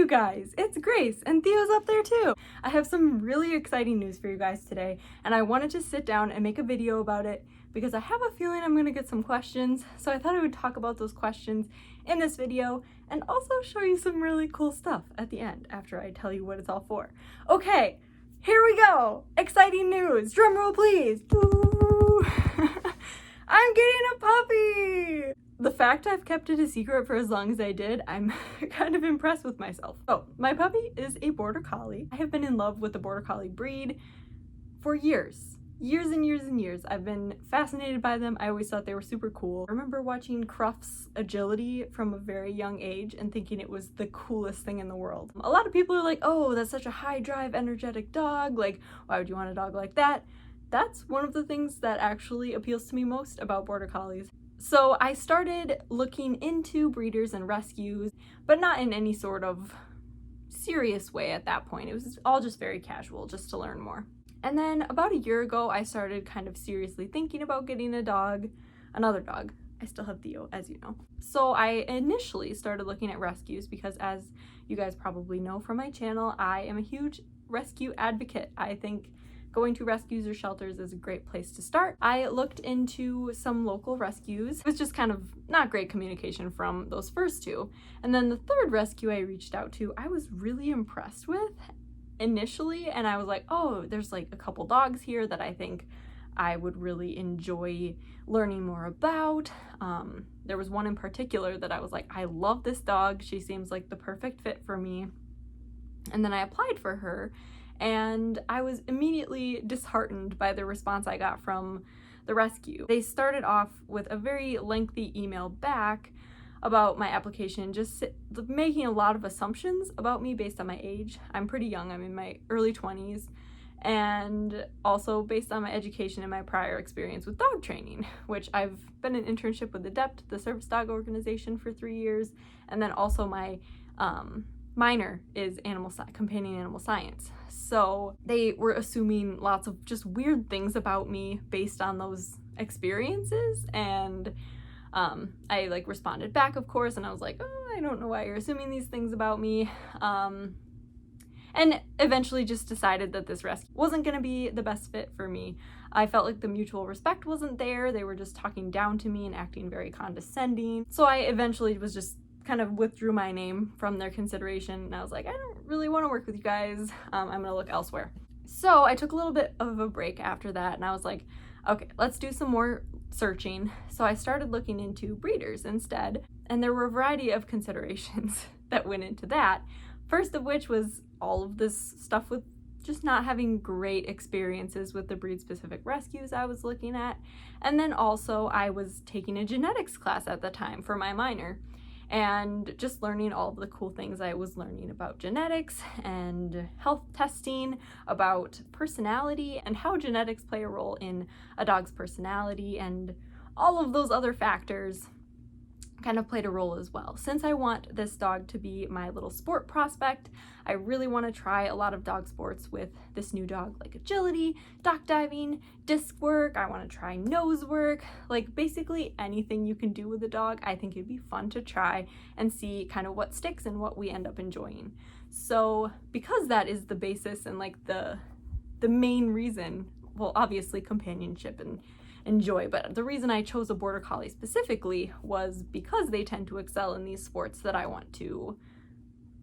you guys? It's Grace, and Theo's up there too. I have some really exciting news for you guys today, and I wanted to sit down and make a video about it because I have a feeling I'm gonna get some questions, so I thought I would talk about those questions in this video and also show you some really cool stuff at the end after I tell you what it's all for. Okay, here we go! Exciting news! Drum roll please! Woo! I'm getting a puppy! The fact I've kept it a secret for as long as I did, I'm kind of impressed with myself. Oh, my puppy is a Border Collie. I have been in love with the Border Collie breed for years. Years and years and years. I've been fascinated by them. I always thought they were super cool. I remember watching Cruft's agility from a very young age and thinking it was the coolest thing in the world. A lot of people are like, oh, that's such a high drive, energetic dog. Like, why would you want a dog like that? That's one of the things that actually appeals to me most about Border Collies. So I started looking into breeders and rescues, but not in any sort of serious way at that point. It was all just very casual, just to learn more. And then about a year ago, I started kind of seriously thinking about getting a dog, another dog. I still have Theo, as you know. So I initially started looking at rescues because, as you guys probably know from my channel, I am a huge rescue advocate. I think going to rescues or shelters is a great place to start. I looked into some local rescues. It was just kind of not great communication from those first two. And then the third rescue I reached out to, I was really impressed with initially. And I was like, oh, there's like a couple dogs here that I think I would really enjoy learning more about. There was one in particular that I was like, I love this dog. She seems like the perfect fit for me. And then I applied for her, and I was immediately disheartened by the response I got from the rescue. They started off with a very lengthy email back about my application, just making a lot of assumptions about me based on my age. I'm pretty young, I'm in my early 20s, and also based on my education and my prior experience with dog training, which I've been in internship with ADEPT, the service dog organization, for 3 years, and then also my minor is companion animal science. So they were assuming lots of just weird things about me based on those experiences, and I like responded back, of course, and I was like, oh, I don't know why you're assuming these things about me, and eventually just decided that this rescue wasn't going to be the best fit for me. I felt like the mutual respect wasn't there. They were just talking down to me and acting very condescending. So I eventually was just kind of withdrew my name from their consideration, and I was like, I don't really want to work with you guys. I'm gonna look elsewhere. So I took a little bit of a break after that, and I was like, okay, let's do some more searching. So I started looking into breeders instead, and there were a variety of considerations that went into that. First of which was all of this stuff with just not having great experiences with the breed-specific rescues I was looking at. And then also I was taking a genetics class at the time for my minor, and just learning all of the cool things I was learning about genetics and health testing, about personality and how genetics play a role in a dog's personality, and all of those other factors kind of played a role as well. Since I want this dog to be my little sport prospect, I really want to try a lot of dog sports with this new dog, like agility, dock diving, disc work. I want to try nose work, like basically anything you can do with a dog. I think it'd be fun to try and see kind of what sticks and what we end up enjoying. So because that is the basis and like the main reason, well, obviously companionship and enjoy, but the reason I chose a Border Collie specifically was because they tend to excel in these sports that I want to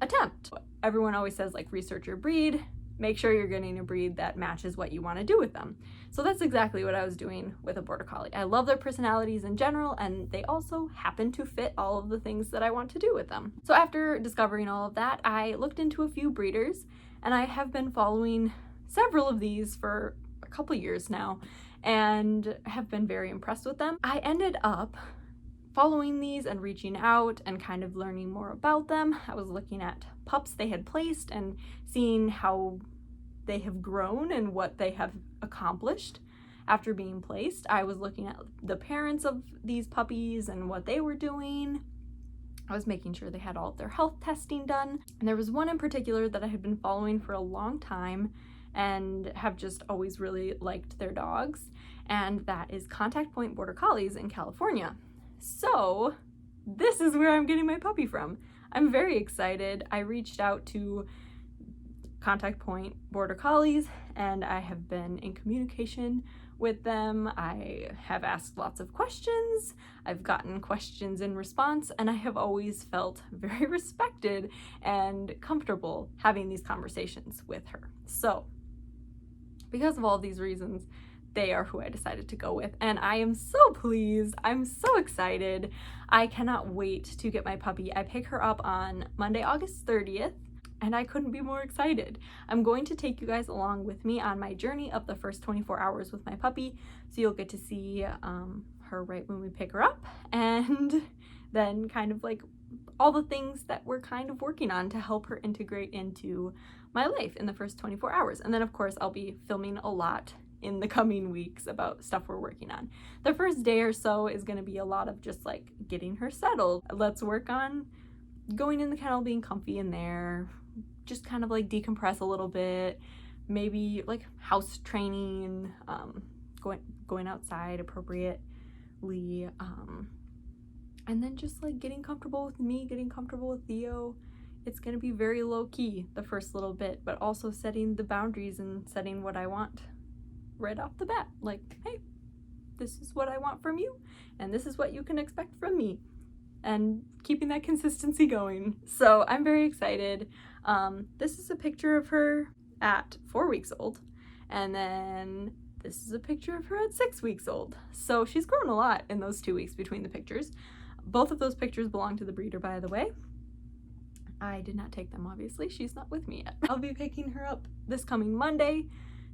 attempt. Everyone always says, like, research your breed, make sure you're getting a breed that matches what you want to do with them. So that's exactly what I was doing with a Border Collie. I love their personalities in general, and they also happen to fit all of the things that I want to do with them. So after discovering all of that, I looked into a few breeders, and I have been following several of these for a couple years now, and have been very impressed with them. I ended up following these and reaching out and kind of learning more about them. I was looking at pups they had placed and seeing how they have grown and what they have accomplished after being placed. I was looking at the parents of these puppies and what they were doing. I was making sure they had all of their health testing done. And there was one in particular that I had been following for a long time and have just always really liked their dogs, and that is Contact Point Border Collies in California. So this is where I'm getting my puppy from. I'm very excited. I reached out to Contact Point Border Collies and I have been in communication with them. I have asked lots of questions. I've gotten questions in response, and I have always felt very respected and comfortable having these conversations with her. So, because of all these reasons, they are who I decided to go with, and I am so pleased. I'm so excited. I cannot wait to get my puppy. I pick her up on Monday, August 30th, and I couldn't be more excited. I'm going to take you guys along with me on my journey of the first 24 hours with my puppy, so you'll get to see her right when we pick her up, and then kind of like all the things that we're kind of working on to help her integrate into my life in the first 24 hours. And then of course I'll be filming a lot in the coming weeks about stuff we're working on. The first day or so is going to be a lot of just like getting her settled. Let's work on going in the kennel, being comfy in there, just kind of like decompress a little bit, maybe like house training, going outside appropriately, and then just like getting comfortable with me, getting comfortable with Theo. It's going to be very low key the first little bit, but also setting the boundaries and setting what I want right off the bat. Like, hey, this is what I want from you, and this is what you can expect from me, and keeping that consistency going. So I'm very excited. This is a picture of her at 4 weeks old, and then this is a picture of her at 6 weeks old. So she's grown a lot in those 2 weeks between the pictures. Both of those pictures belong to the breeder, by the way. I did not take them, obviously. She's not with me yet. I'll be picking her up this coming Monday.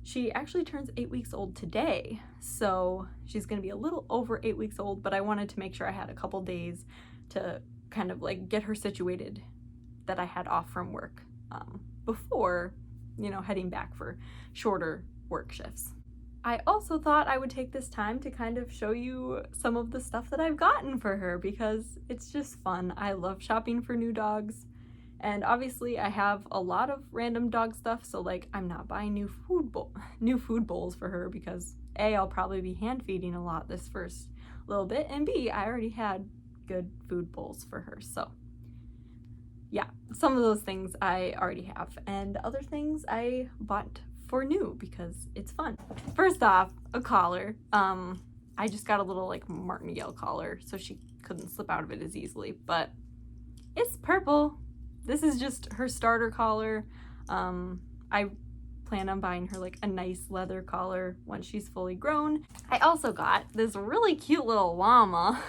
She actually turns 8 weeks old today, so she's gonna be a little over 8 weeks old, but I wanted to make sure I had a couple days to kind of like get her situated that I had off from work before, you know, heading back for shorter work shifts. I also thought I would take this time to kind of show you some of the stuff that I've gotten for her, because it's just fun. I love shopping for new dogs, and obviously I have a lot of random dog stuff, so like I'm not buying new food bowls for her, because A, I'll probably be hand feeding a lot this first little bit, and B, I already had good food bowls for her. So yeah, some of those things I already have, and other things I bought for new because it's fun. First off, a collar. I just got a little like martingale collar so she couldn't slip out of it as easily, but it's purple. This is just her starter collar. I plan on buying her like a nice leather collar once she's fully grown. I also got this really cute little llama,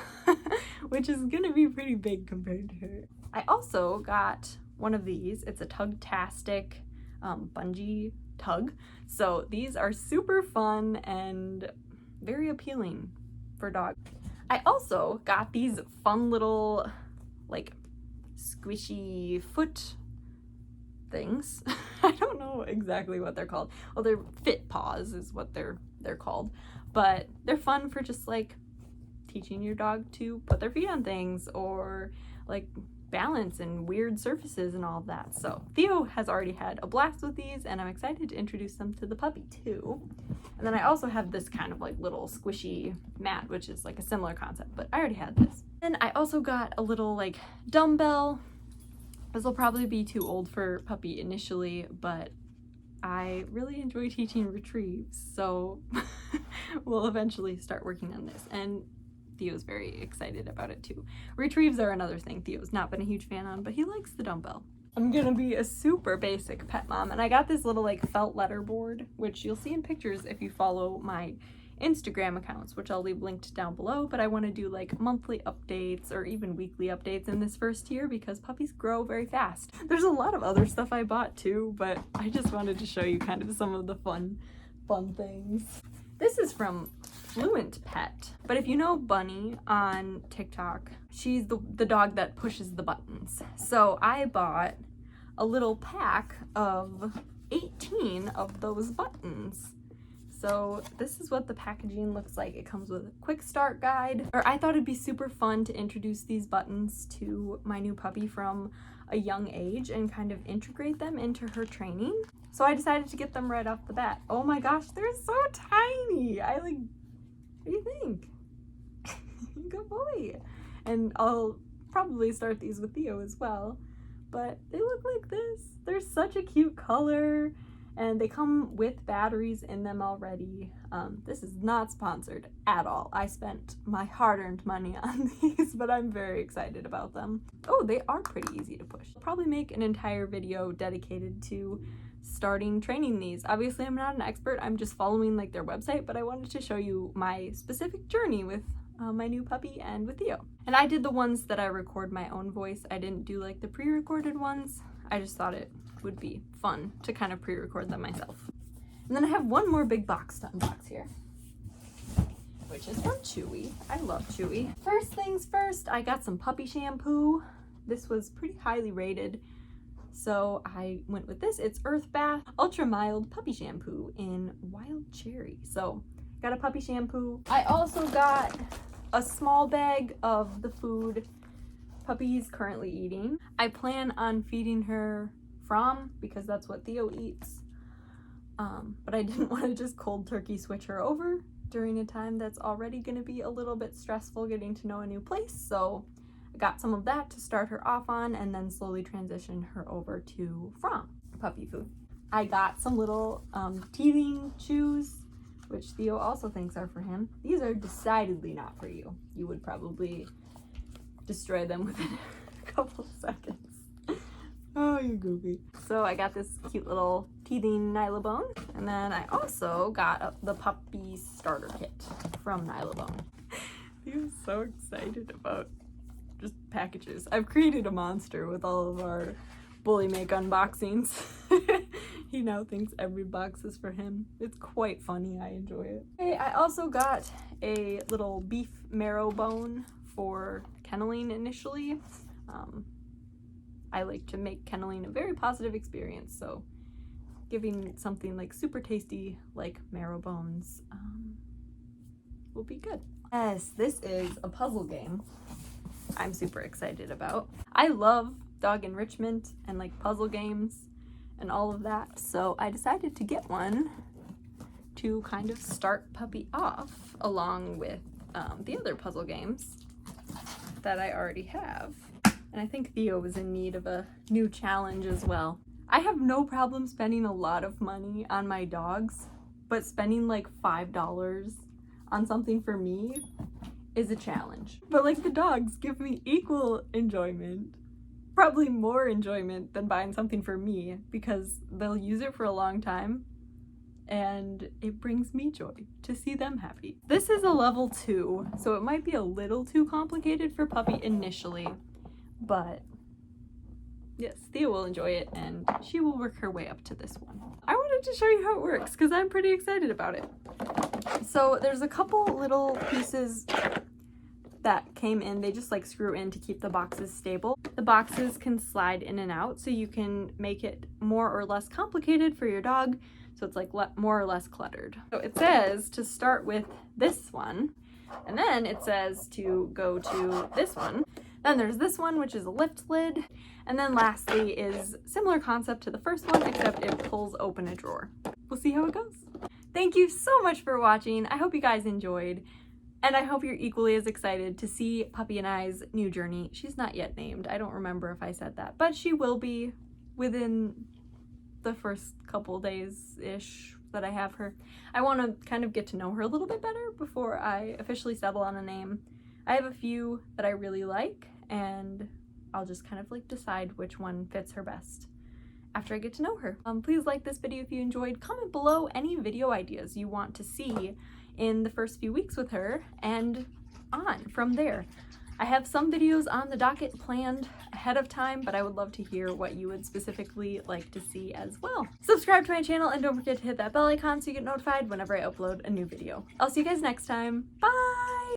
which is gonna be pretty big compared to her. I also got one of these. It's a Tugtastic bungee tug. So these are super fun and very appealing for dogs. I also got these fun little like squishy foot things. I don't know exactly what they're called. Well, they're Fit Paws is what they're called, but they're fun for just like teaching your dog to put their feet on things or like balance and weird surfaces and all of that. So Theo has already had a blast with these, and I'm excited to introduce them to the puppy too. And then I also have this kind of like little squishy mat, which is like a similar concept, but I already had this. And I also got a little like dumbbell. This will probably be too old for puppy initially, but I really enjoy teaching retrieves, so we'll eventually start working on this. And Theo's very excited about it too. Retrieves are another thing Theo's not been a huge fan on, but he likes the dumbbell. I'm gonna be a super basic pet mom, and I got this little like felt letterboard, which you'll see in pictures if you follow my Instagram accounts, which I'll leave linked down below, but I want to do like monthly updates or even weekly updates in this first year because puppies grow very fast. There's a lot of other stuff I bought too, but I just wanted to show you kind of some of the fun things. This is from Fluent Pet, but if you know Bunny on TikTok, she's the dog that pushes the buttons. So I bought a little pack of 18 of those buttons. So this is what the packaging looks like. It comes with a quick start guide. Or I thought it'd be super fun to introduce these buttons to my new puppy from a young age and kind of integrate them into her training. So I decided to get them right off the bat. Oh my gosh, they're so tiny. What do you think? Good boy. And I'll probably start these with Theo as well. But they look like this. They're such a cute color, and they come with batteries in them already. This is not sponsored at all. I spent my hard-earned money on these, but I'm very excited about them. Oh, they are pretty easy to push. I'll probably make an entire video dedicated to starting training these. Obviously, I'm not an expert. I'm just following like their website, but I wanted to show you my specific journey with my new puppy and with Theo. And I did the ones that I record my own voice. I didn't do like the pre-recorded ones. I just thought it would be fun to kind of pre-record them myself. And then I have one more big box to unbox here, which is from Chewy. I love Chewy. First things first, I got some puppy shampoo. This was pretty highly rated, so I went with this. It's Earth Bath Ultra Mild Puppy Shampoo in Wild Cherry. So got a puppy shampoo. I also got a small bag of the food Puppy's currently eating. I plan on feeding her Fromm because that's what Theo eats. But I didn't want to just cold turkey switch her over during a time that's already going to be a little bit stressful getting to know a new place. So I got some of that to start her off on and then slowly transition her over to Fromm puppy food. I got some little teething chews, which Theo also thinks are for him. These are decidedly not for you. You would probably destroy them within a couple of seconds. Oh, you goofy. So I got this cute little teething Nylabone, and then I also got the puppy starter kit from Nylabone. I'm so excited about just packages. I've created a monster with all of our Bully Make unboxings. He now thinks every box is for him. It's quite funny. I enjoy it. Okay, I also got a little beef marrow bone for kenneling initially. I like to make kenneling a very positive experience, so giving something like super tasty like marrow bones will be good. Yes, this is a puzzle game I'm super excited about. I love dog enrichment and like puzzle games and all of that, so I decided to get one to kind of start Puppy off along with the other puzzle games that I already have. And I think Theo was in need of a new challenge as well. I have no problem spending a lot of money on my dogs, but spending like $5 on something for me is a challenge. But like the dogs give me equal enjoyment, probably more enjoyment than buying something for me because they'll use it for a long time and it brings me joy to see them happy. This is a level 2, so it might be a little too complicated for Puppy initially. But yes, Theo will enjoy it and she will work her way up to this one. I wanted to show you how it works because I'm pretty excited about it. So there's a couple little pieces that came in. They just like screw in to keep the boxes stable. The boxes can slide in and out, so you can make it more or less complicated for your dog, so it's like more or less cluttered. So it says to start with this one, and then it says to go to this one. Then there's this one, which is a lift lid. And then lastly is similar concept to the first one, except it pulls open a drawer. We'll see how it goes. Thank you so much for watching. I hope you guys enjoyed. And I hope you're equally as excited to see Puppy and I's new journey. She's not yet named. I don't remember if I said that, but she will be within the first couple days-ish that I have her. I want to kind of get to know her a little bit better before I officially settle on a name. I have a few that I really like, and I'll just kind of like decide which one fits her best after I get to know her. Please like this video if you enjoyed. Comment below any video ideas you want to see in the first few weeks with her and on from there. I have some videos on the docket planned ahead of time, but I would love to hear what you would specifically like to see as well. Subscribe to my channel and don't forget to hit that bell icon so you get notified whenever I upload a new video. I'll see you guys next time. Bye!